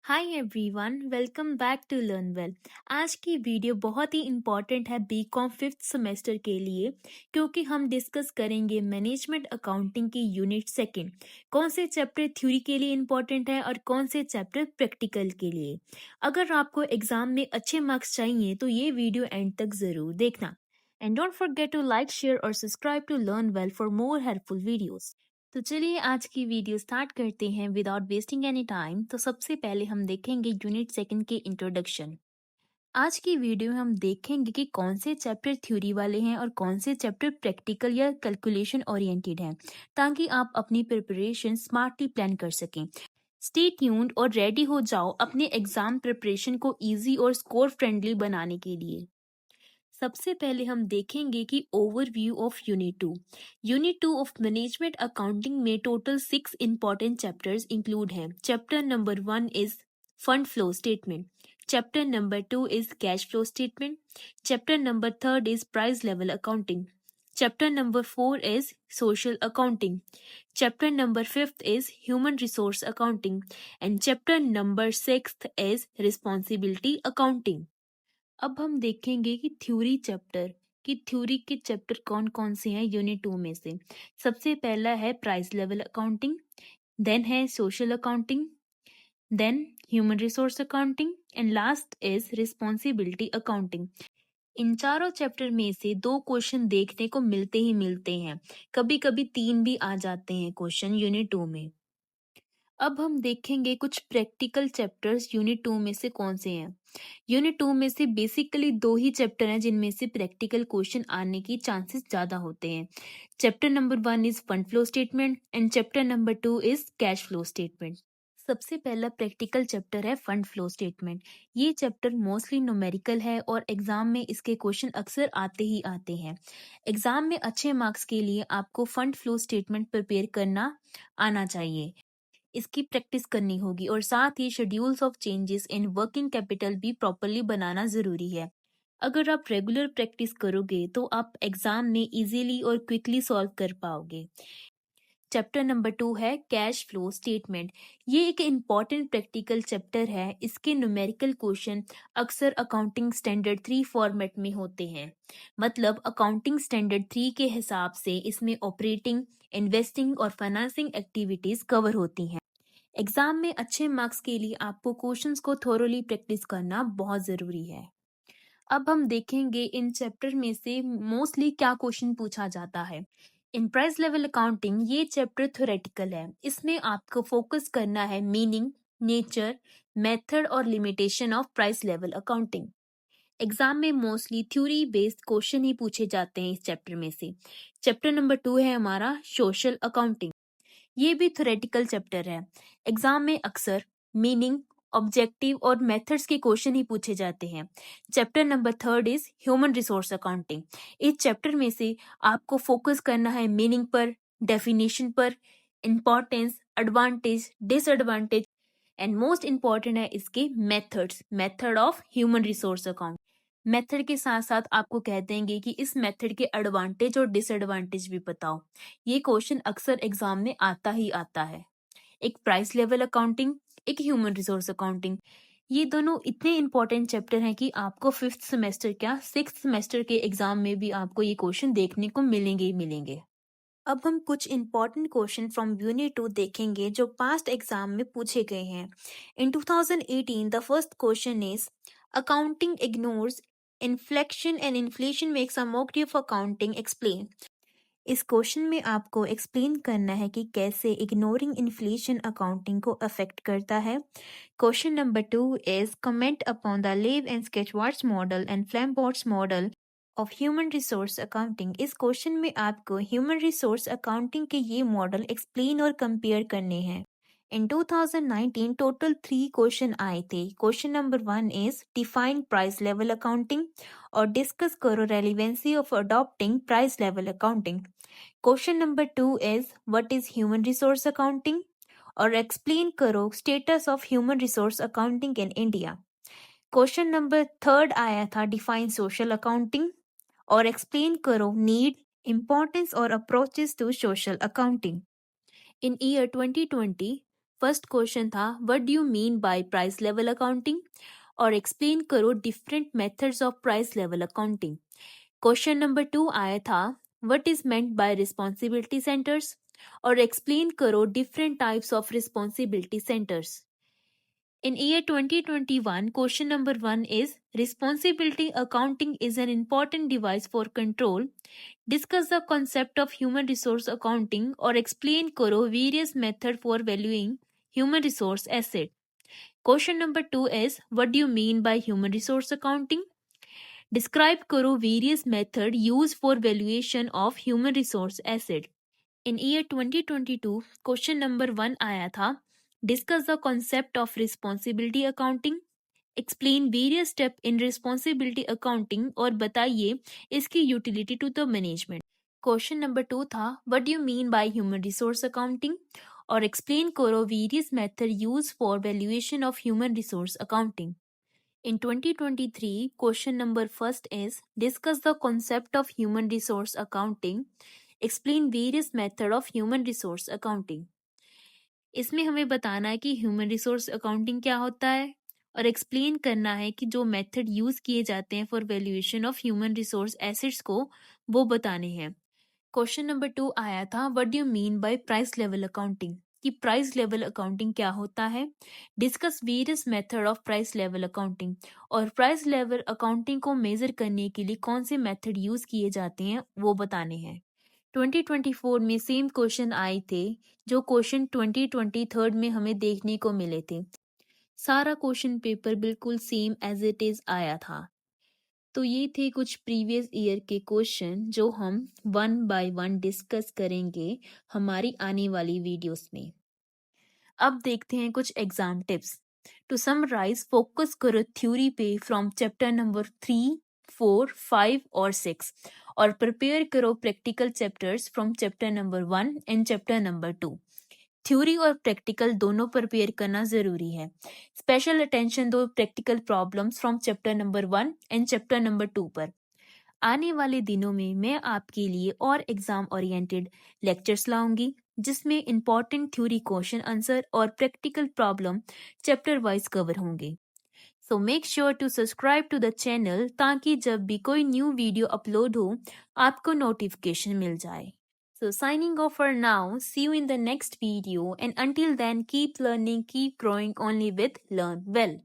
Hi everyone, welcome back to learn well. आज की video बहुत ही इम्पॉर्टेंट है बीकॉम फिफ्थ सेमेस्टर के लिए, क्योंकि हम डिस्कस करेंगे मैनेजमेंट अकाउंटिंग की यूनिट सेकंड। कौन से चैप्टर थ्योरी के लिए इम्पॉर्टेंट है और कौन से चैप्टर प्रैक्टिकल के लिए। अगर आपको एग्जाम में अच्छे मार्क्स चाहिए तो ये वीडियो एंड तक जरूर देखना। And don't forget to like, share और subscribe to learn well for more helpful videos. तो चलिए आज की वीडियो स्टार्ट करते हैं विदाउट वेस्टिंग एनी टाइम। तो सबसे पहले हम देखेंगे यूनिट सेकंड के इंट्रोडक्शन। आज की वीडियो में हम देखेंगे कि कौन से चैप्टर थ्योरी वाले हैं और कौन से चैप्टर प्रैक्टिकल या कैलकुलेशन ओरिएंटेड हैं, ताकि आप अपनी प्रिपरेशन स्मार्टली प्लान कर सकें। स्टे ट्यून्ड और रेडी हो जाओ अपने एग्जाम प्रिपरेशन को इजी और स्कोर फ्रेंडली बनाने के लिए। सबसे पहले हम देखेंगे कि overview of unit two of management accounting में टोटल 6 इंपॉर्टेंट चैप्टर्स इंक्लूड हैं। Chapter number 1 is fund flow statement, chapter number 2 is cash flow statement, chapter number 3 is price level accounting, chapter number 4 is social accounting, chapter number 5 is human resource accounting and chapter number 6 is responsibility accounting. अब हम देखेंगे कि theory के chapter कौन कौन से हैं unit 2 में से। सबसे पहला है प्राइस लेवल अकाउंटिंग, देन है social accounting, then human resource accounting and last is responsibility accounting. इन चारों चैप्टर में से 2 क्वेश्चन देखने को मिलते ही मिलते हैं, कभी कभी 3 भी आ जाते हैं क्वेश्चन यूनिट 2 में। अब हम देखेंगे कुछ प्रैक्टिकल चैप्टर्स यूनिट 2 में से कौन से हैं। यूनिट 2 में से बेसिकली 2 ही चैप्टर हैं जिनमें से प्रैक्टिकल क्वेश्चन आने की चांसेस ज्यादा होते हैं। Chapter number 1 is fund flow statement and chapter number 2 is cash flow statement. सबसे पहला प्रैक्टिकल चैप्टर है फंड फ्लो स्टेटमेंट। ये चैप्टर मोस्टली न्यूमेरिकल है और एग्जाम में इसके क्वेश्चन अक्सर आते ही आते हैं। एग्जाम में अच्छे मार्क्स के लिए आपको फंड फ्लो स्टेटमेंट प्रिपेयर करना आना चाहिए, इसकी प्रैक्टिस करनी होगी और साथ ही schedules of changes in working capital भी प्रॉपरली बनाना जरूरी है। अगर आप रेगुलर प्रैक्टिस करोगे तो आप एग्जाम में इजीली और क्विकली सॉल्व कर पाओगे। चैप्टर नंबर 2 है कैश फ्लो स्टेटमेंट। ये एक इम्पॉर्टेंट प्रैक्टिकल चैप्टर है। इसके न्यूमेरिकल क्वेश्चन अक्सर अकाउंटिंग स्टैंडर्ड 3 फॉर्मेट में होते हैं। मतलब अकाउंटिंग स्टैंडर्ड 3 के हिसाब से इसमें ऑपरेटिंग, इन्वेस्टिंग और फाइनेंसिंग एक्टिविटीज कवर होती हैं। एग्जाम में अच्छे मार्क्स के लिए आपको क्वेश्चंस को थोरोली प्रैक्टिस करना बहुत जरूरी है। अब हम देखेंगे इन चैप्टर में से मोस्टली क्या क्वेश्चन पूछा जाता है। इन प्राइस लेवल अकाउंटिंग ये चैप्टर थ्योरेटिकल है। इसमें आपको फोकस करना है मीनिंग, नेचर, मेथड और limitation of price level accounting. Exam में मोस्टली थ्योरी बेस्ड क्वेश्चन ही पूछे जाते हैं इस चैप्टर में से। चैप्टर नंबर 2 है हमारा सोशल अकाउंटिंग। ये भी थ्योरेटिकल चैप्टर है। एग्जाम में अक्सर मीनिंग, ऑब्जेक्टिव और मेथड्स के क्वेश्चन ही पूछे जाते हैं। Chapter number 3 is human resource accounting. इस चैप्टर में से आपको फोकस करना है मीनिंग पर, डेफिनेशन पर, importance, advantage, disadvantage and most important है इसके methods, method of human resource account. Method के साथ साथ आपको कह देंगे कि इस मेथड के एडवांटेज और डिसएडवांटेज भी बताओ। ये क्वेश्चन अक्सर एग्जाम में आता ही आता है। एक प्राइस लेवल अकाउंटिंग, एक ह्यूमन रिसोर्स अकाउंटिंग, ये दोनों इतने इंपॉर्टेंट चैप्टर हैं कि आपको फिफ्थ सेमेस्टर क्या 6th सेमेस्टर के एग्जाम में भी आपको ये क्वेश्चन देखने को मिलेंगे ही मिलेंगे। अब हम कुछ इंपॉर्टेंट क्वेश्चन फ्रॉम यूनिट 2 देखेंगे जो पास्ट एग्जाम में पूछे गए हैं। In 2018 the first question is accounting ignores inflection and inflation makes a mockery of accounting, explain. इस क्वेश्चन में आपको एक्सप्लेन करना है कि कैसे इग्नोरिंग इन्फ्लेशन अकाउंटिंग को अफेक्ट करता है। Question number 2 is comment upon the Lev and Schwartz model and Flamholtz model of human resource accounting. इस क्वेश्चन में आपको ह्यूमन रिसोर्स अकाउंटिंग के ये मॉडल एक्सप्लेन और कंपेयर करने हैं। इन 2019 टोटल 3 क्वेश्चन आए थे। Question number 1 is define price level accounting और डिस्कस करो relevancy of adopting price level accounting. Question number 2 is what is human resource accounting और एक्सप्लेन करो status of human resource accounting in India. Question number 3 आया था define social accounting और explain करो need, importance और approaches to social accounting. In year 2020, first question था what do you mean by price level accounting और explain करो different methods of price level accounting. Question number 2 आया था what is meant by responsibility centres और explain करो different types of responsibility centres. In year 2021, question number 1 is responsibility accounting is an important device for control. Discuss the concept of human resource accounting or explain करो various method for valuing human resource asset. Question number 2 is what do you mean by human resource accounting? Describe करो various method used for valuation of human resource asset. In year 2022, question number 1 आया था Discuss the concept of responsibility accounting. Explain various steps in responsibility accounting और बताइए इसकी utility to the management. Question number 2 था What do you mean by human resource accounting? और explain करो various method used for valuation of human resource accounting. In 2023, question number first is Discuss the concept of human resource accounting. Explain various method of human resource accounting. इसमें हमें बताना है कि human resource accounting क्या होता है और explain करना है कि जो मेथड यूज किए जाते हैं for valuation of human resource assets को वो बताने हैं। क्वेश्चन नंबर 2 आया था what do you mean by price level accounting कि प्राइस लेवल अकाउंटिंग क्या होता है। Discuss various method of price level accounting और प्राइस लेवल अकाउंटिंग को मेजर करने के लिए कौन से मेथड यूज किए जाते हैं वो बताने हैं। 2024 में सेम क्वेश्चन आए थे जो क्वेश्चन 2023 में हमें देखने को मिले थे। सारा क्वेश्चन पेपर बिल्कुल सेम एज इट इज आया था। तो ये थे कुछ प्रीवियस ईयर के क्वेश्चन जो हम वन बाय वन डिस्कस करेंगे हमारी आने वाली वीडियोस में। अब देखते हैं कुछ exam tips. To summarise focus करो थ्योरी पे फ्रॉम चैप्टर नंबर 3, 4, 5 और 6 और प्रिपेयर करो practical chapters from chapter number 1 and chapter number 2। Theory और प्रैक्टिकल दोनों प्रिपेयर करना जरूरी है। स्पेशल अटेंशन दो practical problems from chapter number 1 and chapter number 2 पर। आने वाले दिनों में मैं आपके लिए और एग्जाम ओरिएंटेड लेक्चर्स लाऊंगी जिसमें इंपॉर्टेंट थ्योरी क्वेश्चन आंसर और practical problem chapter wise cover होंगे। So make sure to subscribe to the channel ताकि जब भी कोई न्यू वीडियो अपलोड हो आपको नोटिफिकेशन मिल जाए। So signing off for now, see you in the next video and until then keep learning, keep growing only with Learn Well.